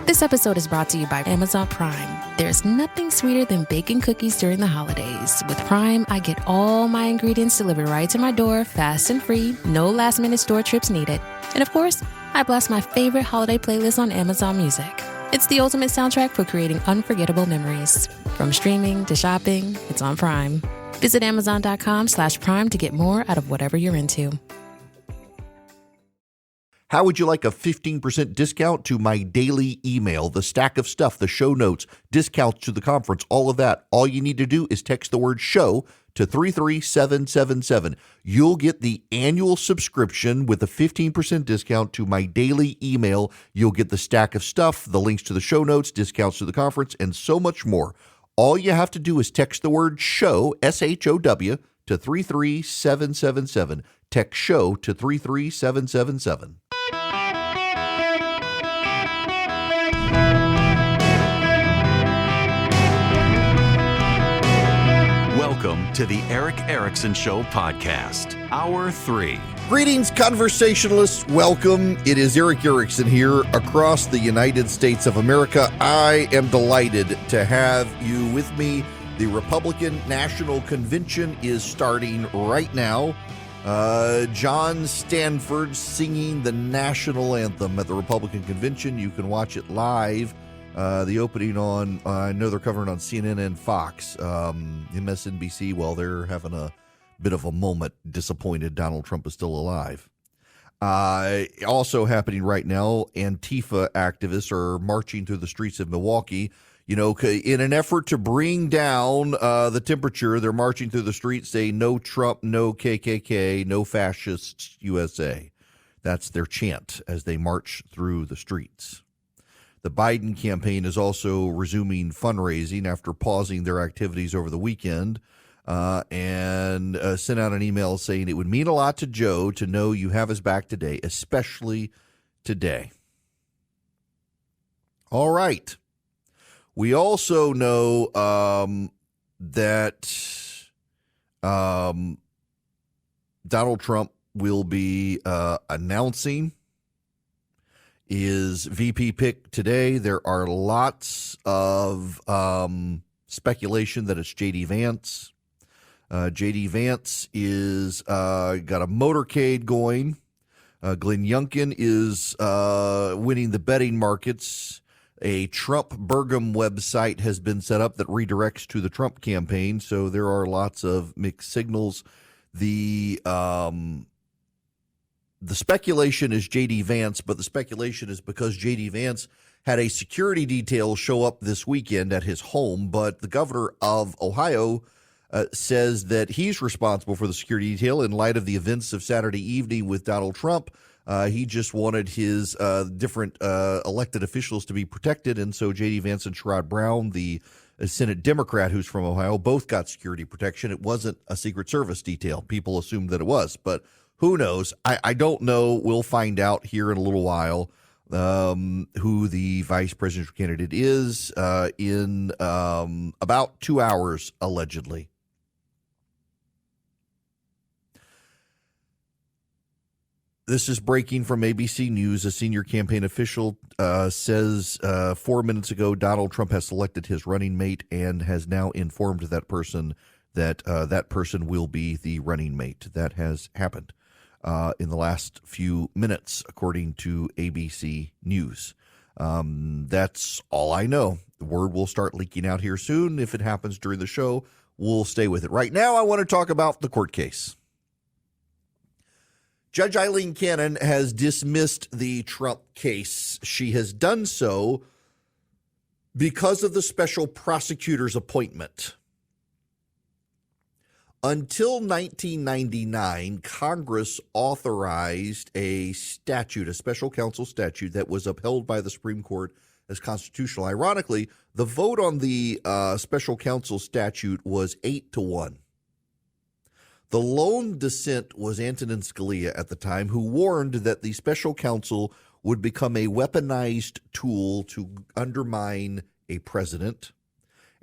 This episode is brought to you by Amazon Prime. There's nothing sweeter than baking cookies during the holidays. With Prime, I get all my ingredients delivered right to my door, fast and free, no last-minute store trips needed. And of course, I blast my favorite holiday playlist on Amazon Music. It's the ultimate soundtrack for creating unforgettable memories. From streaming to shopping, it's on Prime. Visit Amazon.com/Prime to get more out of whatever you're into. How would you like a 15% discount to my daily email, the stack of stuff, the show notes, discounts to the conference, all of that? All you need to do is text the word show to 33777. You'll get the annual subscription with a 15% discount to my daily email. You'll get the stack of stuff, the links to the show notes, discounts to the conference, and so much more. All you have to do is text the word show, SHOW, to 33777. Text show to 33777. Welcome to the Eric Erickson Show podcast, Hour 3. Greetings, conversationalists. Welcome. It is Eric Erickson here across the United States of America. I am delighted to have you with me. The Republican National Convention is starting right now. John Stanford singing the national anthem at the Republican Convention. You can watch it live. The opening on, I know they're covering on CNN and Fox, MSNBC, while they're having a bit of a moment, disappointed Donald Trump is still alive. Also happening right now, Antifa activists are marching through the streets of Milwaukee. You know, in an effort to bring down the temperature, they're marching through the streets saying, no Trump, no KKK, no fascists USA. That's their chant as they march through the streets. The Biden campaign is also resuming fundraising after pausing their activities over the weekend and sent out an email saying it would mean a lot to Joe to know you have his back today, especially today. All right. We also know that Donald Trump will be announcing his VP pick today. There are lots of speculation that it's J.D. Vance. J.D. Vance is got a motorcade going. Glenn Youngkin is winning the betting markets. A Trump Bergam website has been set up that redirects to the Trump campaign, so there are lots of mixed signals. The speculation is J.D. Vance, but the speculation is because J.D. Vance had a security detail show up this weekend at his home, but the governor of Ohio says that he's responsible for the security detail in light of the events of Saturday evening with Donald Trump. He just wanted his different elected officials to be protected, and so J.D. Vance and Sherrod Brown, the Senate Democrat who's from Ohio, both got security protection. It wasn't a Secret Service detail. People assumed that it was, but who knows? I don't know. We'll find out here in a little while who the vice presidential candidate is in about 2 hours, allegedly. This is breaking from ABC News. A senior campaign official says 4 minutes ago Donald Trump has selected his running mate and has now informed that person that that person will be the running mate. That has happened in the last few minutes, according to ABC News. That's all I know. The word will start leaking out here soon. If it happens during the show, we'll stay with it. Right now, I want to talk about the court case. Judge Eileen Cannon has dismissed the Trump case. She has done so because of the special prosecutor's appointment. Until 1999, Congress authorized a statute, a special counsel statute that was upheld by the Supreme Court as constitutional. Ironically, the vote on the special counsel statute was 8-1. The lone dissent was Antonin Scalia at the time, who warned that the special counsel would become a weaponized tool to undermine a president,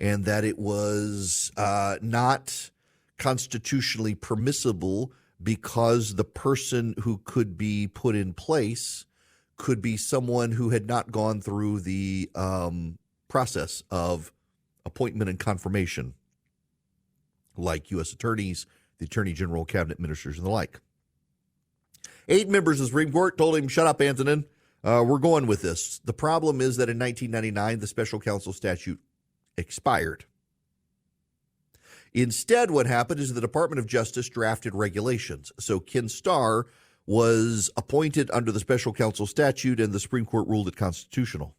and that it was not constitutionally permissible because the person who could be put in place could be someone who had not gone through the process of appointment and confirmation, like U.S. attorneys, the Attorney General, cabinet ministers, and the like. 8 members of the Supreme Court told him, shut up, Antonin. We're going with this. The problem is that in 1999, the special counsel statute expired. Instead, what happened is the Department of Justice drafted regulations. So Ken Starr was appointed under the special counsel statute, and the Supreme Court ruled it constitutional.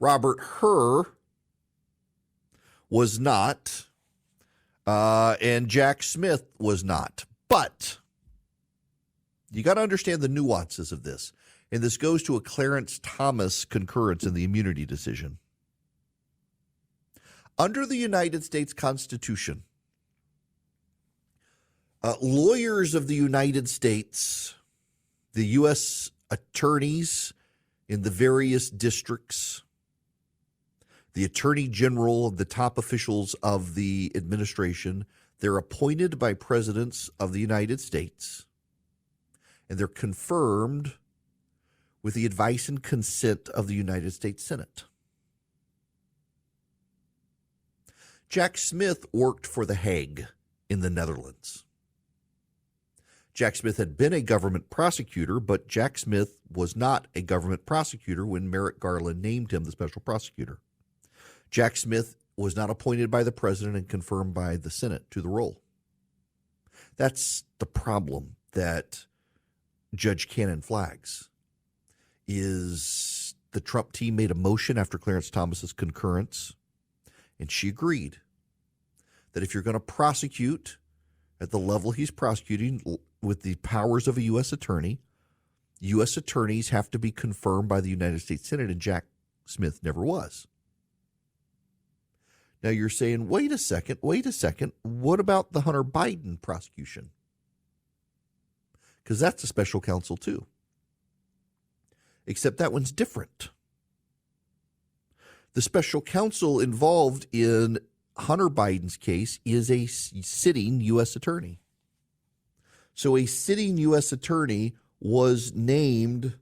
Robert Hur was not, and Jack Smith was not. But you got to understand the nuances of this. And this goes to a Clarence Thomas concurrence in the immunity decision. Under the United States Constitution, lawyers of the United States, the U.S. attorneys in the various districts, the Attorney General, the top officials of the administration, they're appointed by presidents of the United States, and they're confirmed with the advice and consent of the United States Senate. Jack Smith worked for The Hague in the Netherlands. Jack Smith had been a government prosecutor, but Jack Smith was not a government prosecutor when Merrick Garland named him the special prosecutor. Jack Smith was not appointed by the president and confirmed by the Senate to the role. That's the problem that Judge Cannon flags, is the Trump team made a motion after Clarence Thomas's concurrence, and she agreed that if you're going to prosecute at the level he's prosecuting with the powers of a U.S. attorney, U.S. attorneys have to be confirmed by the United States Senate, and Jack Smith never was. Now you're saying, wait a second, what about the Hunter Biden prosecution? Because that's a special counsel too. Except that one's different. The special counsel involved in Hunter Biden's case is a sitting U.S. attorney. So a sitting U.S. attorney was named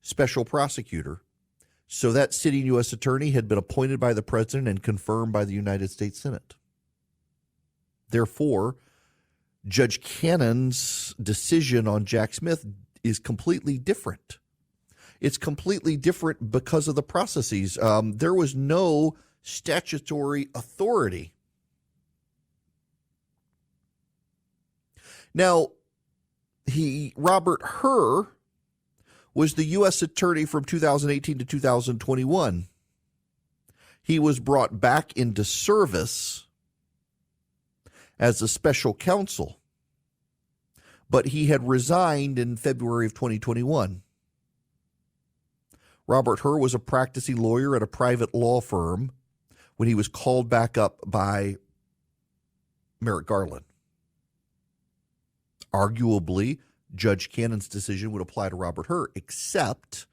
special prosecutor. So that sitting U.S. attorney had been appointed by the president and confirmed by the United States Senate. Therefore, Judge Cannon's decision on Jack Smith is completely different. It's completely different because of the processes. There was no statutory authority. Now, Robert Hur was the U.S. attorney from 2018 to 2021. He was brought back into service as a special counsel, but he had resigned in February of 2021. Robert Hur was a practicing lawyer at a private law firm when he was called back up by Merrick Garland. Arguably, Judge Cannon's decision would apply to Robert Hur, except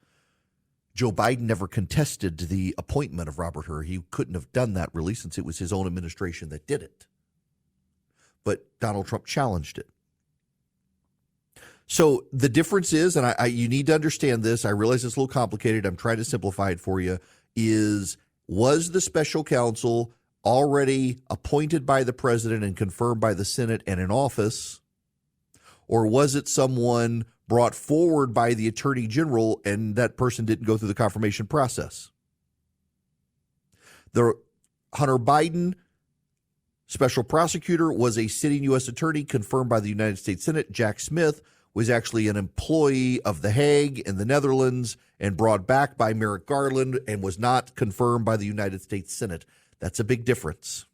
Joe Biden never contested the appointment of Robert Hur. He couldn't have done that, really, since it was his own administration that did it. But Donald Trump challenged it. So the difference is, and you need to understand this, I realize it's a little complicated, I'm trying to simplify it for you, was the special counsel already appointed by the president and confirmed by the Senate and in office, or was it someone brought forward by the Attorney General and that person didn't go through the confirmation process? The Hunter Biden special prosecutor was a sitting U.S. attorney confirmed by the United States Senate. Jack Smith was actually an employee of The Hague in the Netherlands and brought back by Merrick Garland and was not confirmed by the United States Senate. That's a big difference.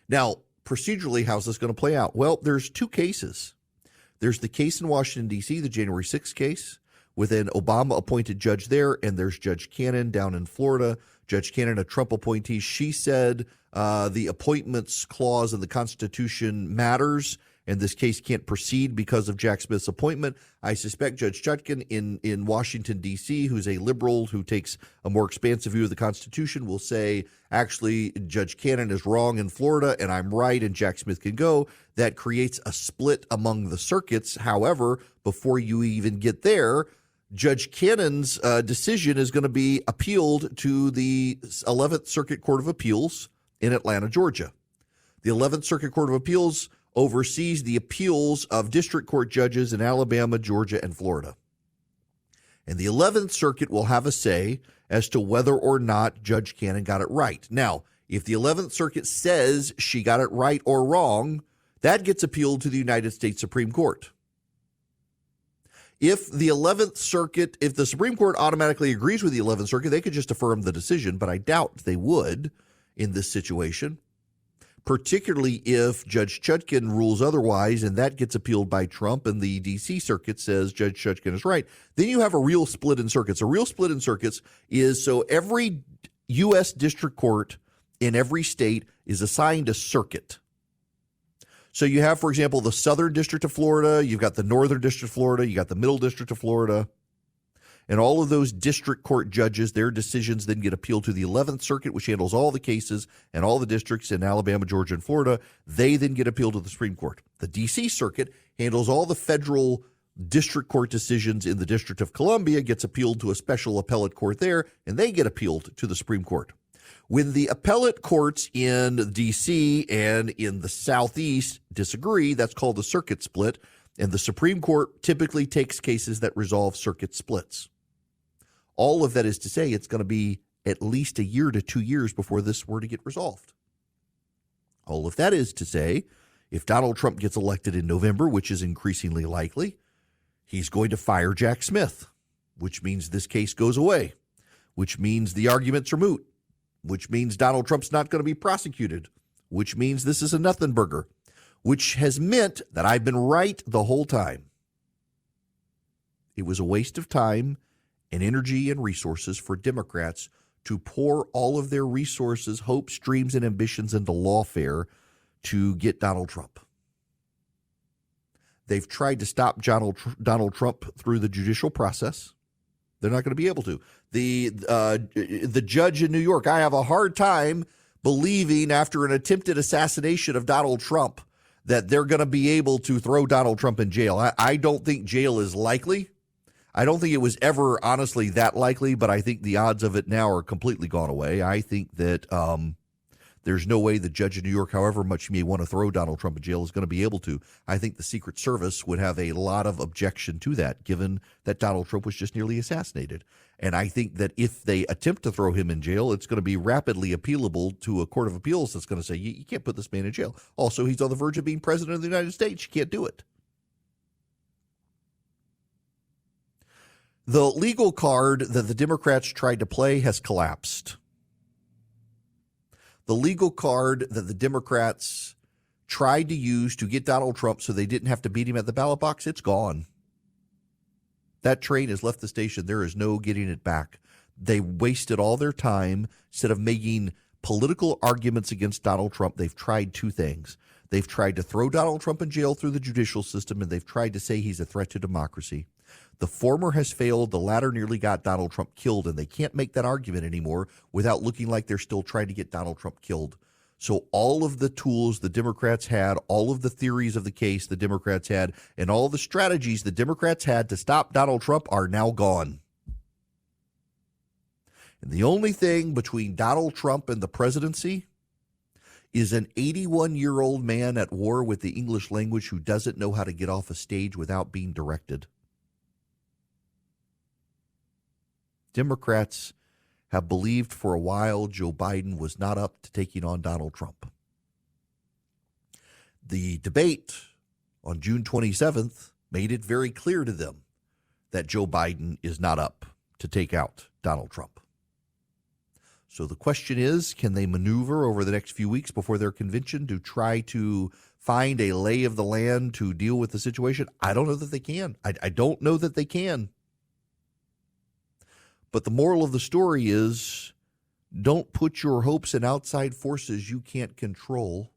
Now, procedurally, how's this going to play out? Well, there's two cases. There's the case in Washington, D.C., the January 6th case, with an Obama-appointed judge there, and there's Judge Cannon down in Florida. Judge Cannon, a Trump appointee, she said the appointments clause in the Constitution matters, and this case can't proceed because of Jack Smith's appointment, I suspect Judge Chutkan in Washington, D.C., who's a liberal who takes a more expansive view of the Constitution, will say, actually, Judge Cannon is wrong in Florida, and I'm right, and Jack Smith can go. That creates a split among the circuits. However, before you even get there, Judge Cannon's decision is going to be appealed to the 11th Circuit Court of Appeals in Atlanta, Georgia. The 11th Circuit Court of Appeals oversees the appeals of district court judges in Alabama, Georgia, and Florida. And the 11th Circuit will have a say as to whether or not Judge Cannon got it right. Now, if the 11th Circuit says she got it right or wrong, that gets appealed to the United States Supreme Court. If the 11th Circuit, if the Supreme Court automatically agrees with the 11th Circuit, they could just affirm the decision, but I doubt they would in this situation, particularly if Judge Chutkan rules otherwise and that gets appealed by Trump and the D.C. Circuit says Judge Chutkan is right. Then you have a real split in circuits. A real split in circuits is so every U.S. district court in every state is assigned a circuit. So you have, for example, the Southern District of Florida, you've got the Northern District of Florida, you got the Middle District of Florida, and all of those district court judges, their decisions then get appealed to the 11th Circuit, which handles all the cases and all the districts in Alabama, Georgia, and Florida. They then get appealed to the Supreme Court. The D.C. Circuit handles all the federal district court decisions in the District of Columbia, gets appealed to a special appellate court there, and they get appealed to the Supreme Court. When the appellate courts in D.C. and in the Southeast disagree, that's called the circuit split, and the Supreme Court typically takes cases that resolve circuit splits. All of that is to say it's going to be at least a year to 2 years before this were to get resolved. All of that is to say, if Donald Trump gets elected in November, which is increasingly likely, he's going to fire Jack Smith, which means this case goes away, which means the arguments are moot, which means Donald Trump's not going to be prosecuted, which means this is a nothing burger, which has meant that I've been right the whole time. It was a waste of time and energy and resources for Democrats to pour all of their resources, hopes, dreams, and ambitions into lawfare to get Donald Trump. They've tried to stop Donald Trump through the judicial process. They're not going to be able to. The judge in New York, I have a hard time believing after an attempted assassination of Donald Trump that they're going to be able to throw Donald Trump in jail. I don't think jail is likely. I don't think it was ever honestly that likely, but I think the odds of it now are completely gone away. I think that there's no way the judge in New York, however much you may want to throw Donald Trump in jail, is going to be able to. I think the Secret Service would have a lot of objection to that, given that Donald Trump was just nearly assassinated. And I think that if they attempt to throw him in jail, it's going to be rapidly appealable to a court of appeals that's going to say, you can't put this man in jail. Also, he's on the verge of being president of the United States. You can't do it. The legal card that the Democrats tried to play has collapsed. The legal card that the Democrats tried to use to get Donald Trump so they didn't have to beat him at the ballot box, it's gone. That train has left the station. There is no getting it back. They wasted all their time. Instead of making political arguments against Donald Trump, they've tried two things. They've tried to throw Donald Trump in jail through the judicial system, and they've tried to say he's a threat to democracy. The former has failed. The latter nearly got Donald Trump killed, and they can't make that argument anymore without looking like they're still trying to get Donald Trump killed. So all of the tools the Democrats had, all of the theories of the case the Democrats had, and all the strategies the Democrats had to stop Donald Trump are now gone. And the only thing between Donald Trump and the presidency is an 81-year-old man at war with the English language who doesn't know how to get off a stage without being directed. Democrats have believed for a while Joe Biden was not up to taking on Donald Trump. The debate on June 27th made it very clear to them that Joe Biden is not up to take out Donald Trump. So the question is, can they maneuver over the next few weeks before their convention to try to find a lay of the land to deal with the situation? I don't know that they can. I don't know that they can. But the moral of the story is, don't put your hopes in outside forces you can't control.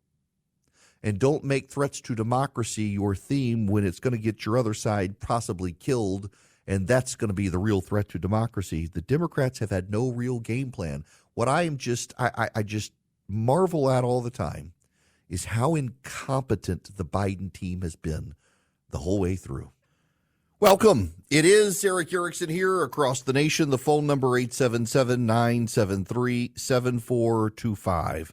And don't make threats to democracy your theme when it's going to get your other side possibly killed, and that's going to be the real threat to democracy. The Democrats have had no real game plan. What I just marvel at all the time is how incompetent the Biden team has been the whole way through. Welcome. It is Eric Erickson here across the nation. The phone number 877-973-7425.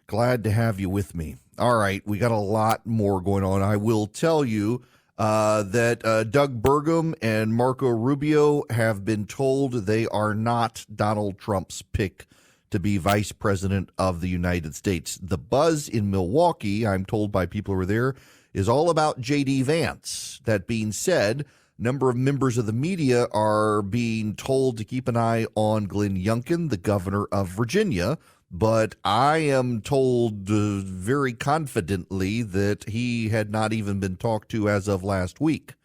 Glad to have you with me. All right, we got a lot more going on. I will tell you that Doug Burgum and Marco Rubio have been told they are not Donald Trump's pick to be vice president of the United States. The buzz in Milwaukee, I'm told by people who are there, is all about J.D. Vance. That being said, a number of members of the media are being told to keep an eye on Glenn Youngkin, the governor of Virginia, but I am told very confidently that he had not even been talked to as of last week.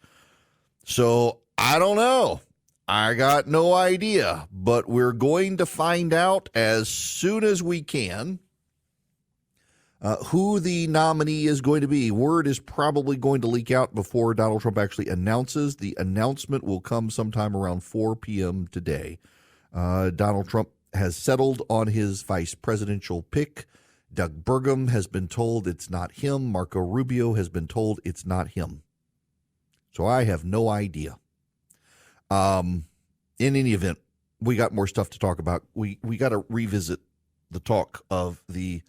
So I don't know. I got no idea, but we're going to find out as soon as we can who the nominee is going to be. Word is probably going to leak out before Donald Trump actually announces. The announcement will come sometime around 4 p.m. today. Donald Trump has settled on his vice presidential pick. Doug Burgum has been told it's not him. Marco Rubio has been told it's not him. So I have no idea. In any event, we got more stuff to talk about. We got to revisit the talk of the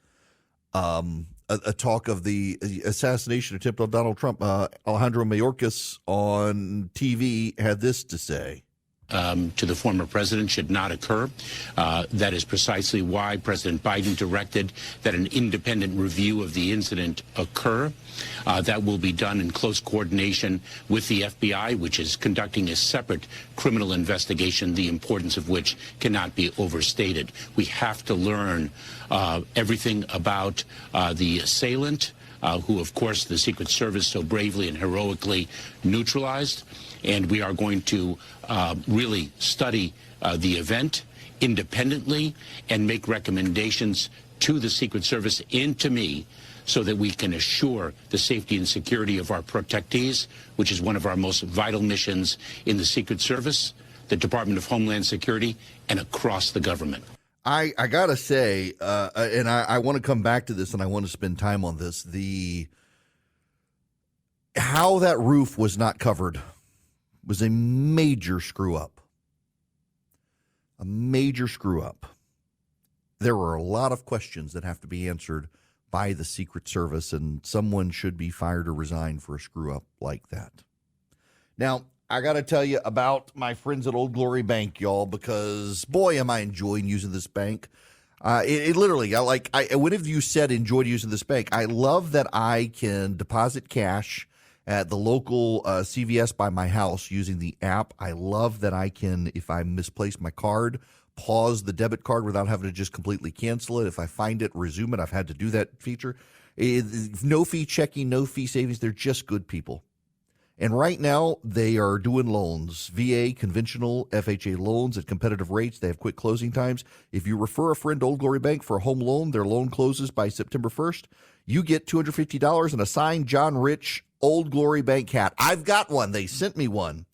talk of the assassination attempt on Donald Trump. Alejandro Mayorkas on TV had this to say. To the former president should not occur. That is precisely why President Biden directed that an independent review of the incident occur. That will be done in close coordination with the FBI, which is conducting a separate criminal investigation, the importance of which cannot be overstated. We have to learn everything about the assailant, who, of course, the Secret Service so bravely and heroically neutralized. And we are going to really study the event independently and make recommendations to the Secret Service and to me so that we can assure the safety and security of our protectees, which is one of our most vital missions in the Secret Service, the Department of Homeland Security, and across the government. I got to say, and I want to come back to this and I want to spend time on this, how that roof was not covered was a major screw up. A major screw up. There are a lot of questions that have to be answered by the Secret Service, and someone should be fired or resign for a screw up like that. Now, I got to tell you about my friends at Old Glory Bank, y'all, because boy, am I enjoying using this bank. It literally, whenever you said enjoyed using this bank, I love that I can deposit cash at the local CVS by my house using the app. I love that I can, if I misplace my card, pause the debit card without having to just completely cancel it. If I find it, resume it. I've had to do that feature. No fee checking, no fee savings. They're just good people. And right now, they are doing loans, VA, conventional, FHA loans at competitive rates. They have quick closing times. If you refer a friend to Old Glory Bank for a home loan, their loan closes by September 1st. You get $250 and a signed John Rich Old Glory Bank hat. I've got one. They sent me one.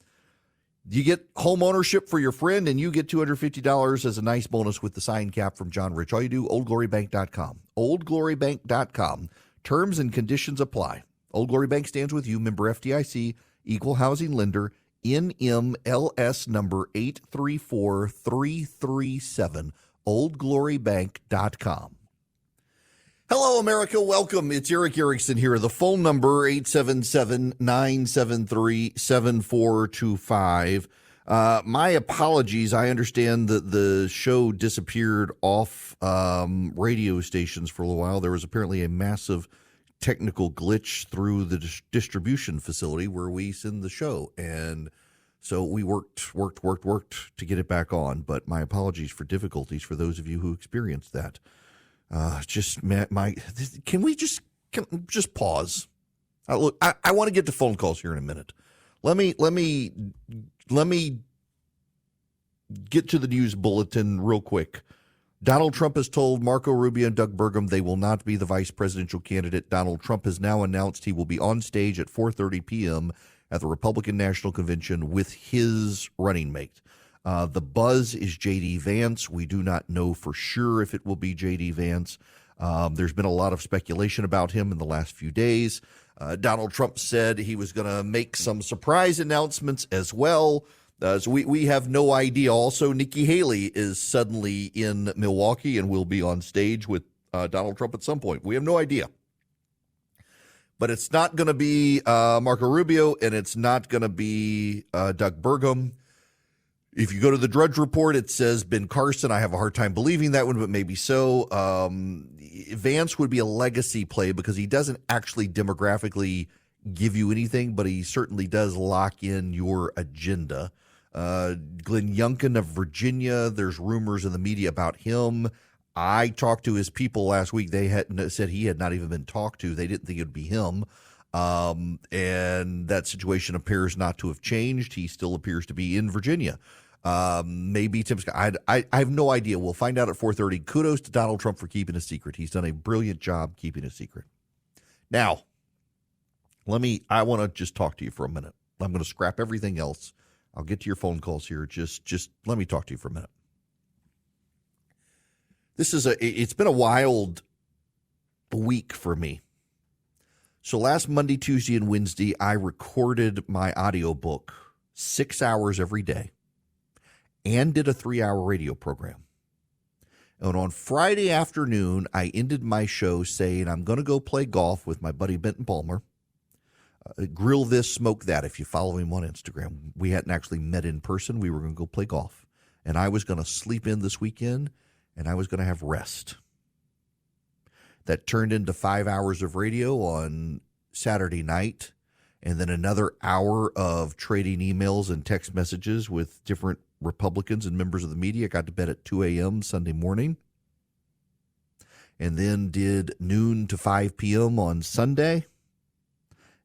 You get home ownership for your friend, and you get $250 as a nice bonus with the signed cap from John Rich. All you do, oldglorybank.com. Oldglorybank.com. Terms and conditions apply. Old Glory Bank stands with you, member FDIC, equal housing lender, NMLS number 834337, oldglorybank.com. Hello, America. Welcome. It's Eric Erickson here. The phone number, 877-973-7425. My apologies. I understand that the show disappeared off radio stations for a little while. There was apparently a massive technical glitch through the distribution facility where we send the show. And so we worked to get it back on. But my apologies for difficulties for those of you who experienced that. Can we just pause? Look, I want to get to phone calls here in a minute. Let me get to the news bulletin real quick. Donald Trump has told Marco Rubio and Doug Burgum they will not be the vice presidential candidate. Donald Trump has now announced he will be on stage at 4:30 p.m. at the Republican National Convention with his running mate. The buzz is J.D. Vance. We do not know for sure if it will be J.D. Vance. There's been a lot of speculation about him in the last few days. Donald Trump said he was going to make some surprise announcements as well. So we have no idea. Also, Nikki Haley is suddenly in Milwaukee and will be on stage with Donald Trump at some point. We have no idea. But it's not going to be Marco Rubio, and it's not going to be Doug Burgum. If you go to the Drudge Report, it says Ben Carson. I have a hard time believing that one, but maybe so. Vance would be a legacy play because he doesn't actually demographically give you anything, but he certainly does lock in your agenda. Glenn Youngkin of Virginia, there's rumors in the media about him. I talked to his people last week. They had said he had not even been talked to. They didn't think it would be him. And that situation appears not to have changed. He still appears to be in Virginia. Maybe Tim Scott. I have no idea. We'll find out at 4:30. Kudos to Donald Trump for keeping a secret. He's done a brilliant job keeping a secret. Now, I want to just talk to you for a minute. I'm going to scrap everything else. I'll get to your phone calls here. Just let me talk to you for a minute. It's been a wild week for me. So last Monday, Tuesday, and Wednesday, I recorded my audiobook 6 hours every day and did a 3-hour radio program. And on Friday afternoon, I ended my show saying I'm going to go play golf with my buddy Benton Palmer. Grill this, smoke that. If you follow him on Instagram, we hadn't actually met in person. We were going to go play golf. And I was going to sleep in this weekend, and I was going to have rest. That turned into 5 hours of radio on Saturday night, and then another hour of trading emails and text messages with different Republicans and members of the media. Got to bed at 2 a.m. Sunday morning, and then did noon to 5 p.m. on Sunday,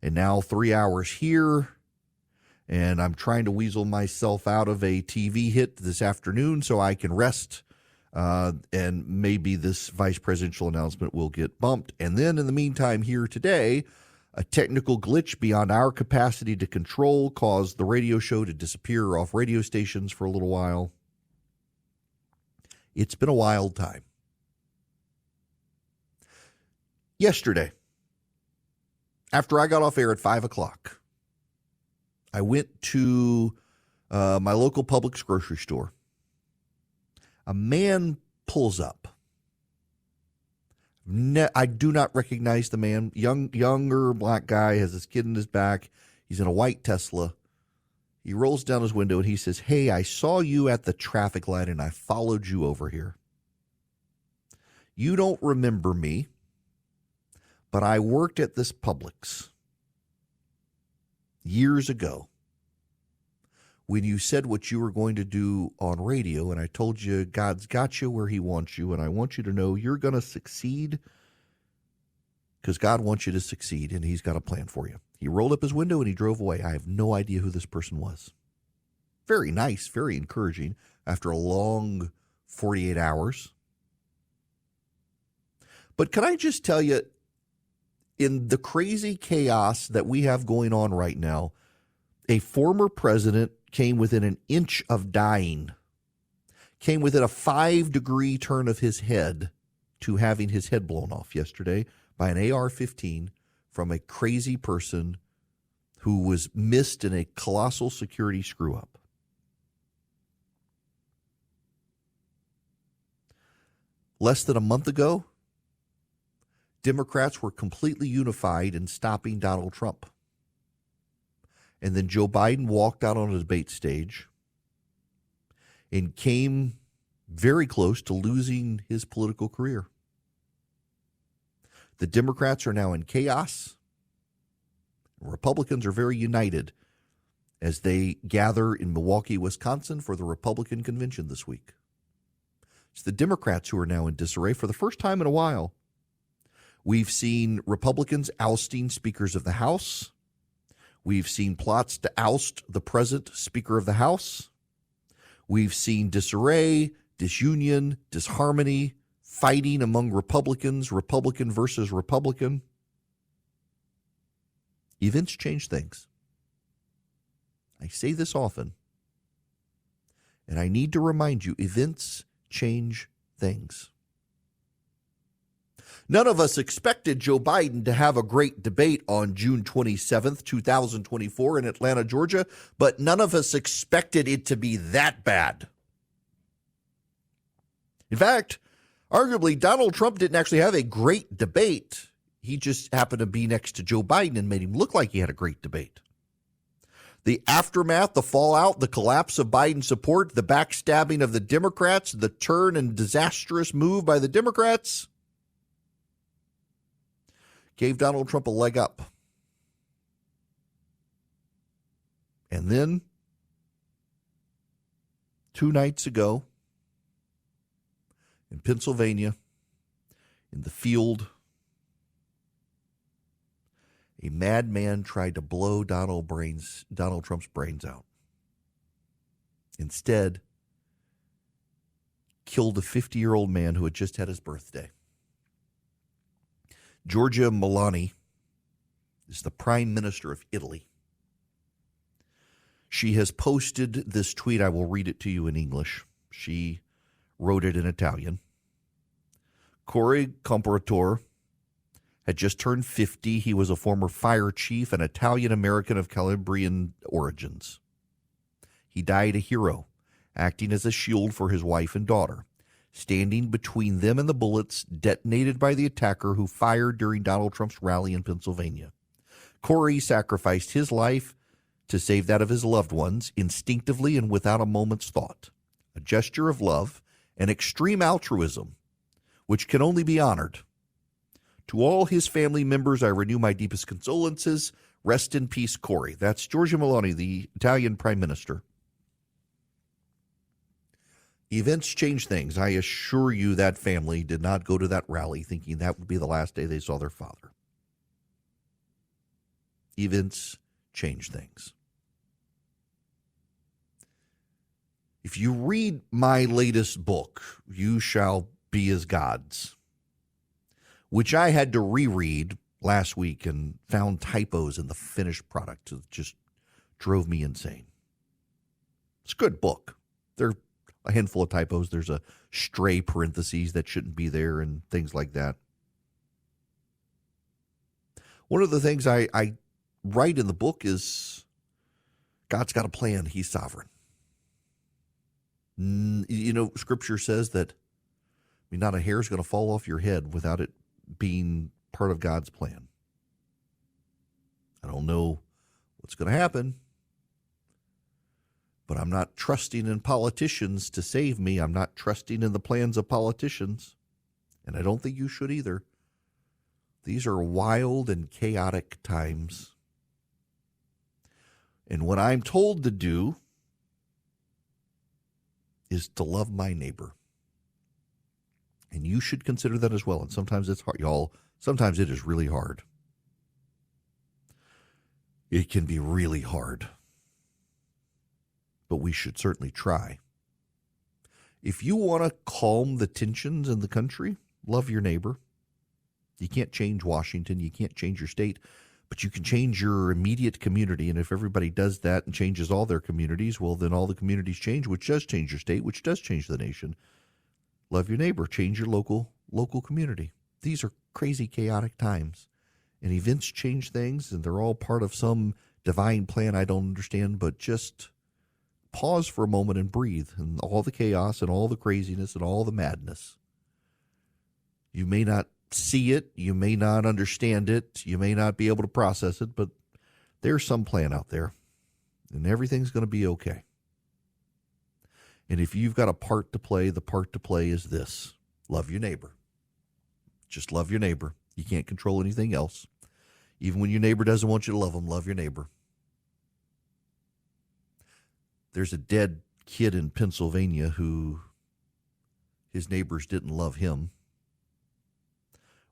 and now 3 hours here, and I'm trying to weasel myself out of a TV hit this afternoon so I can rest. And maybe this vice presidential announcement will get bumped. And then in the meantime, here today, a technical glitch beyond our capacity to control caused the radio show to disappear off radio stations for a little while. It's been a wild time. Yesterday, after I got off air at 5 o'clock, I went to my local Publix grocery store. A man pulls up. I do not recognize the man. Younger black guy, has his kid in his back. He's in a white Tesla. He rolls down his window and he says, "Hey, I saw you at the traffic light and I followed you over here. You don't remember me, but I worked at this Publix years ago when you said what you were going to do on radio, and I told you God's got you where he wants you, and I want you to know you're going to succeed because God wants you to succeed, and he's got a plan for you." He rolled up his window and he drove away. I have no idea who this person was. Very nice, very encouraging after a long 48 hours. But can I just tell you, in the crazy chaos that we have going on right now, a former president came within an inch of dying, came within a 5-degree turn of his head to having his head blown off yesterday by an AR-15 from a crazy person who was missed in a colossal security screw-up. Less than a month ago, Democrats were completely unified in stopping Donald Trump. And then Joe Biden walked out on a debate stage and came very close to losing his political career. The Democrats are now in chaos. Republicans are very united as they gather in Milwaukee, Wisconsin for the Republican convention this week. It's the Democrats who are now in disarray for the first time in a while. We've seen Republicans ousting speakers of the House. We've seen plots to oust the present Speaker of the House. We've seen disarray, disunion, disharmony, fighting among Republicans, Republican versus Republican. Events change things. I say this often, and I need to remind you, events change things. None of us expected Joe Biden to have a great debate on June 27th, 2024 in Atlanta, Georgia, but none of us expected it to be that bad. In fact, arguably, Donald Trump didn't actually have a great debate. He just happened to be next to Joe Biden and made him look like he had a great debate. The aftermath, the fallout, the collapse of Biden's support, the backstabbing of the Democrats, the turn and disastrous move by the Democrats gave Donald Trump a leg up. And then, 2 nights ago, in Pennsylvania, in the field, a madman tried to blow Donald Trump's brains out. Instead, killed a 50-year-old man who had just had his birthday. Giorgia Meloni is the Prime Minister of Italy. She has posted this tweet. I will read it to you in English. She wrote it in Italian. Corey Compratore had just turned 50. He was a former fire chief, an Italian-American of Calabrian origins. He died a hero, acting as a shield for his wife and daughter, standing between them and the bullets detonated by the attacker who fired during Donald Trump's rally in Pennsylvania. Corey sacrificed his life to save that of his loved ones, instinctively and without a moment's thought. A gesture of love and extreme altruism, which can only be honored. To all his family members, I renew my deepest condolences. Rest in peace, Corey. That's Giorgia Meloni, the Italian Prime Minister. Events change things. I assure you that family did not go to that rally thinking that would be the last day they saw their father. Events change things. If you read my latest book, You Shall Be as Gods, which I had to reread last week and found typos in the finished product that just drove me insane. It's a good book. There are a handful of typos. There's a stray parentheses that shouldn't be there and things like that. One of the things I write in the book is God's got a plan. He's sovereign. You know, Scripture says that not a hair is going to fall off your head without it being part of God's plan. I don't know what's going to happen, but I'm not trusting in politicians to save me. I'm not trusting in the plans of politicians, and I don't think you should either. These are wild and chaotic times. And what I'm told to do is to love my neighbor. And you should consider that as well. And sometimes it's hard, y'all. Sometimes it is really hard. It can be really hard. But we should certainly try. If you want to calm the tensions in the country, love your neighbor. You can't change Washington. You can't change your state. But you can change your immediate community. And if everybody does that and changes all their communities, well, then all the communities change, which does change your state, which does change the nation. Love your neighbor. Change your local community. These are crazy, chaotic times. And events change things, and they're all part of some divine plan I don't understand. But just pause for a moment and breathe. And all the chaos and all the craziness and all the madness. You may not see it. You may not understand it. You may not be able to process it. But there's some plan out there. And everything's going to be okay. And if you've got a part to play, the part to play is this. Love your neighbor. Just love your neighbor. You can't control anything else. Even when your neighbor doesn't want you to love them, love your neighbor. There's a dead kid in Pennsylvania who his neighbors didn't love him.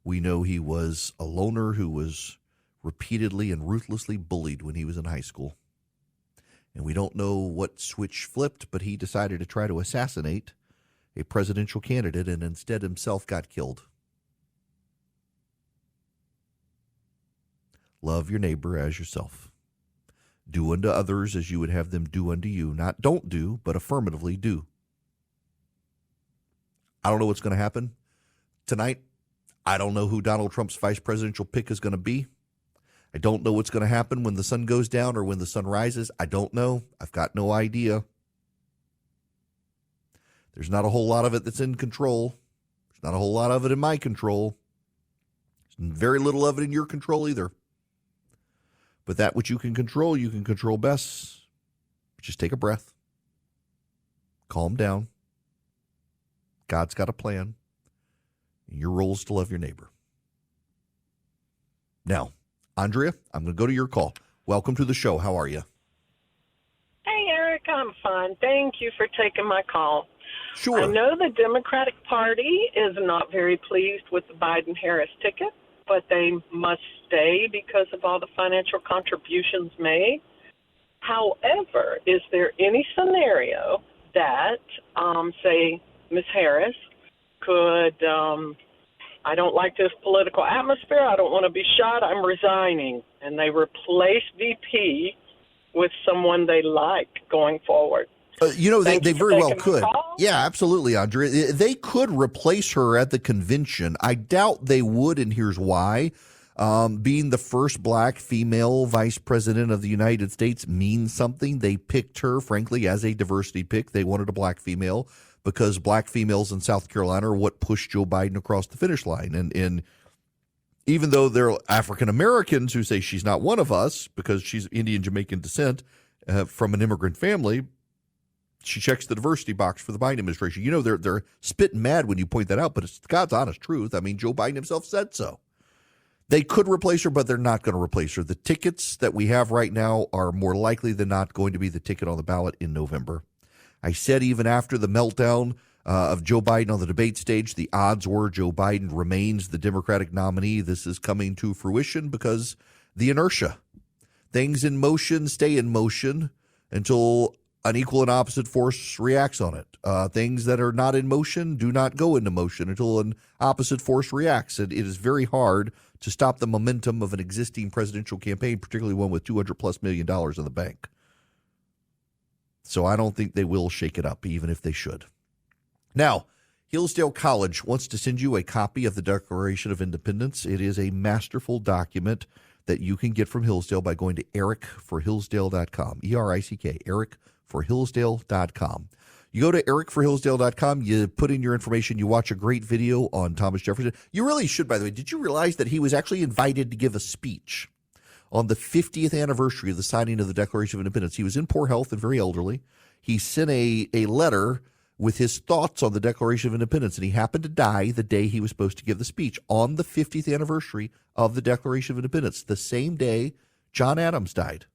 We know he was a loner who was repeatedly and ruthlessly bullied when he was in high school. And we don't know what switch flipped, but he decided to try to assassinate a presidential candidate and instead himself got killed. Love your neighbor as yourself. Do unto others as you would have them do unto you. Not don't do, but affirmatively do. I don't know what's going to happen tonight. I don't know who Donald Trump's vice presidential pick is going to be. I don't know what's going to happen when the sun goes down or when the sun rises. I don't know. I've got no idea. There's not a whole lot of it that's in control. There's not a whole lot of it in my control. There's very little of it in your control either. But that which you can control best. Just take a breath. Calm down. God's got a plan. Your role is to love your neighbor. Now, Andrea, I'm going to go to your call. Welcome to the show. How are you? Hey, Eric, I'm fine. Thank you for taking my call. Sure. I know the Democratic Party is not very pleased with the Biden-Harris ticket, but they must stay because of all the financial contributions made. However, is there any scenario that, say, Ms. Harris could, I don't like this political atmosphere, I don't want to be shot, I'm resigning, and they replace VP with someone they like going forward? They very well could. Yeah, absolutely, Andrea. They could replace her at the convention. I doubt they would, and here's why. Being the first black female vice president of the United States means something. They picked her, frankly, as a diversity pick. They wanted a black female because black females in South Carolina are what pushed Joe Biden across the finish line. And even though there are African Americans who say she's not one of us because she's Indian Jamaican descent from an immigrant family, she checks the diversity box for the Biden administration. You know, they're spitting mad when you point that out, but it's God's honest truth. I mean, Joe Biden himself said so. They could replace her, but they're not going to replace her. The tickets that we have right now are more likely than not going to be the ticket on the ballot in November. I said even after the meltdown of Joe Biden on the debate stage, the odds were Joe Biden remains the Democratic nominee. This is coming to fruition because the inertia. Things in motion stay in motion until an equal and opposite force reacts on it. Things that are not in motion do not go into motion until an opposite force reacts. And it is very hard to stop the momentum of an existing presidential campaign, particularly one with $200+ million in the bank. So I don't think they will shake it up, even if they should. Now, Hillsdale College wants to send you a copy of the Declaration of Independence. It is a masterful document that you can get from Hillsdale by going to ericforhillsdale.com, E-R-I-C-K, ericforhillsdale.com. You go to ericforhillsdale.com, you put in your information, you watch a great video on Thomas Jefferson. You really should, by the way. Did you realize that he was actually invited to give a speech on the 50th anniversary of the signing of the Declaration of Independence? He was in poor health and very elderly. He sent a letter with his thoughts on the Declaration of Independence, and he happened to die the day he was supposed to give the speech on the 50th anniversary of the Declaration of Independence. The same day John Adams died.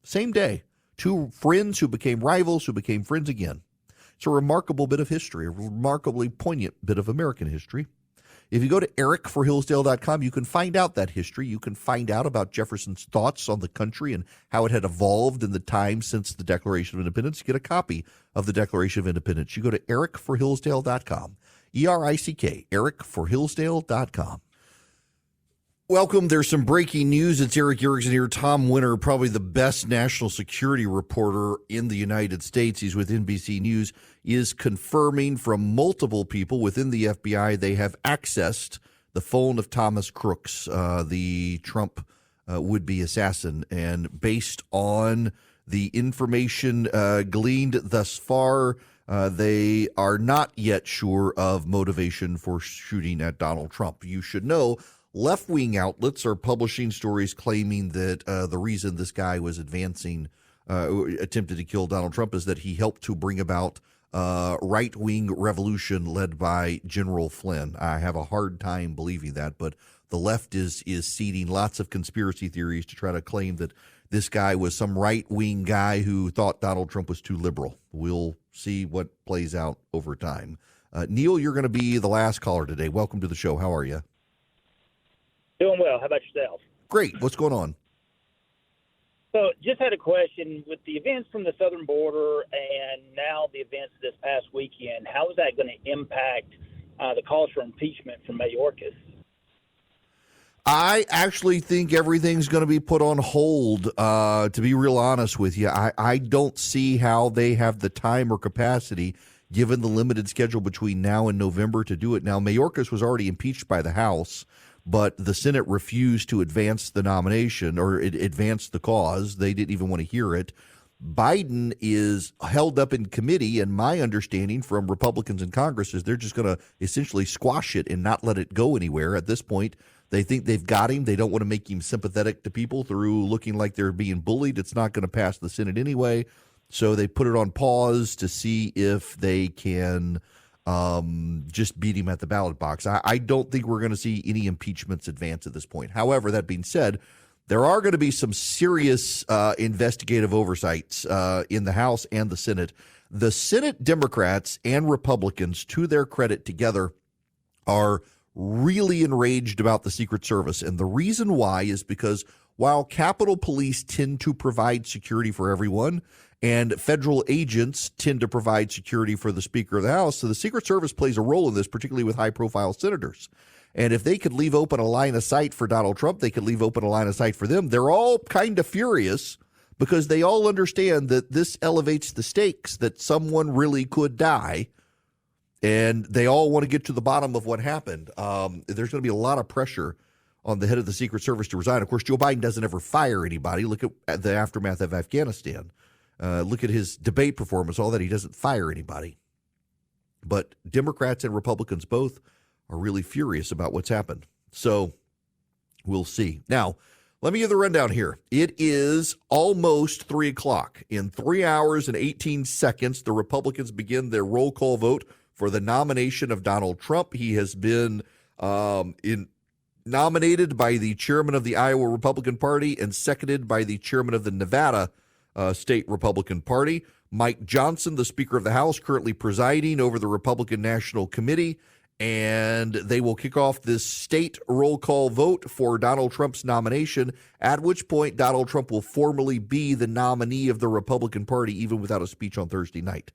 Same day. Two friends who became rivals, who became friends again. It's a remarkable bit of history, a remarkably poignant bit of American history. If you go to ericforhillsdale.com, you can find out that history. You can find out about Jefferson's thoughts on the country and how it had evolved in the time since the Declaration of Independence. Get a copy of the Declaration of Independence. You go to ericforhillsdale.com, E-R-I-C-K, ericforhillsdale.com. Welcome. There's some breaking news. It's Eric Erickson here. Tom Winter, probably the best national security reporter in the United States. He's with NBC News, is confirming from multiple people within the FBI they have accessed the phone of Thomas Crooks, the Trump would-be assassin. And based on the information gleaned thus far, they are not yet sure of motivation for shooting at Donald Trump. You should know left-wing outlets are publishing stories claiming that the reason this guy was attempted to kill Donald Trump is that he helped to bring about right-wing revolution led by General Flynn. I have a hard time believing that, but the left is seeding lots of conspiracy theories to try to claim that this guy was some right-wing guy who thought Donald Trump was too liberal. We'll see what plays out over time. Neil, you're going to be the last caller today. Welcome to the show. How are you? Doing well. How about yourself? Great. What's going on? So just had a question. With the events from the southern border and now the events this past weekend, how is that going to impact the calls for impeachment from Mayorkas? I actually think everything's going to be put on hold, to be real honest with you. I don't see how they have the time or capacity, given the limited schedule between now and November, to do it. Now, Mayorkas was already impeached by the House, but the Senate refused to advance the nomination or advance the cause. They didn't even want to hear it. Biden is held up in committee, and my understanding from Republicans in Congress is they're just going to essentially squash it and not let it go anywhere. At this point, they think they've got him. They don't want to make him sympathetic to people through looking like they're being bullied. It's not going to pass the Senate anyway, so they put it on pause to see if they can just beat him at the ballot box. I don't think we're going to see any impeachments advance at this point. However, that being said, there are going to be some serious investigative oversights in the House and the Senate. The Senate Democrats and Republicans, to their credit together, are really enraged about the Secret Service. And the reason why is because while Capitol Police tend to provide security for everyone and federal agents tend to provide security for the Speaker of the House, so the Secret Service plays a role in this, particularly with high-profile senators. And if they could leave open a line of sight for Donald Trump, they could leave open a line of sight for them. They're all kind of furious because they all understand that this elevates the stakes, that someone really could die. And they all want to get to the bottom of what happened. There's going to be a lot of pressure on the head of the Secret Service to resign. Of course, Joe Biden doesn't ever fire anybody. Look at the aftermath of Afghanistan. Look at his debate performance, all that. He doesn't fire anybody. But Democrats and Republicans both are really furious about what's happened. So we'll see. Now, let me give the rundown here. It is almost 3 o'clock. In 3 hours and 18 seconds, the Republicans begin their roll call vote for the nomination of Donald Trump. He has been nominated by the chairman of the Iowa Republican Party and seconded by the chairman of the Nevada State Republican Party. Mike Johnson, the Speaker of the House, currently presiding over the Republican National Committee, and they will kick off this state roll call vote for Donald Trump's nomination, at which point Donald Trump will formally be the nominee of the Republican Party, even without a speech on Thursday night.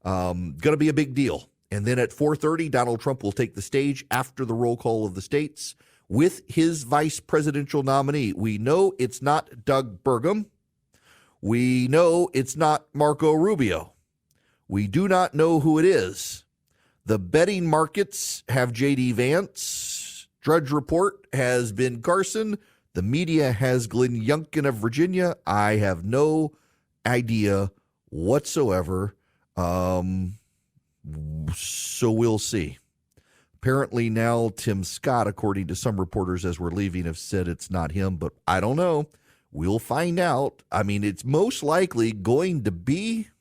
Going to be a big deal. And then at 4:30, Donald Trump will take the stage after the roll call of the states with his vice presidential nominee. We know it's not Doug Burgum. We know it's not Marco Rubio. We do not know who it is. The betting markets have J.D. Vance. Drudge Report has Ben Carson. The media has Glenn Youngkin of Virginia. I have no idea whatsoever. So we'll see. Apparently now Tim Scott, according to some reporters as we're leaving, have said it's not him, but I don't know. We'll find out. I mean, it's most likely going to be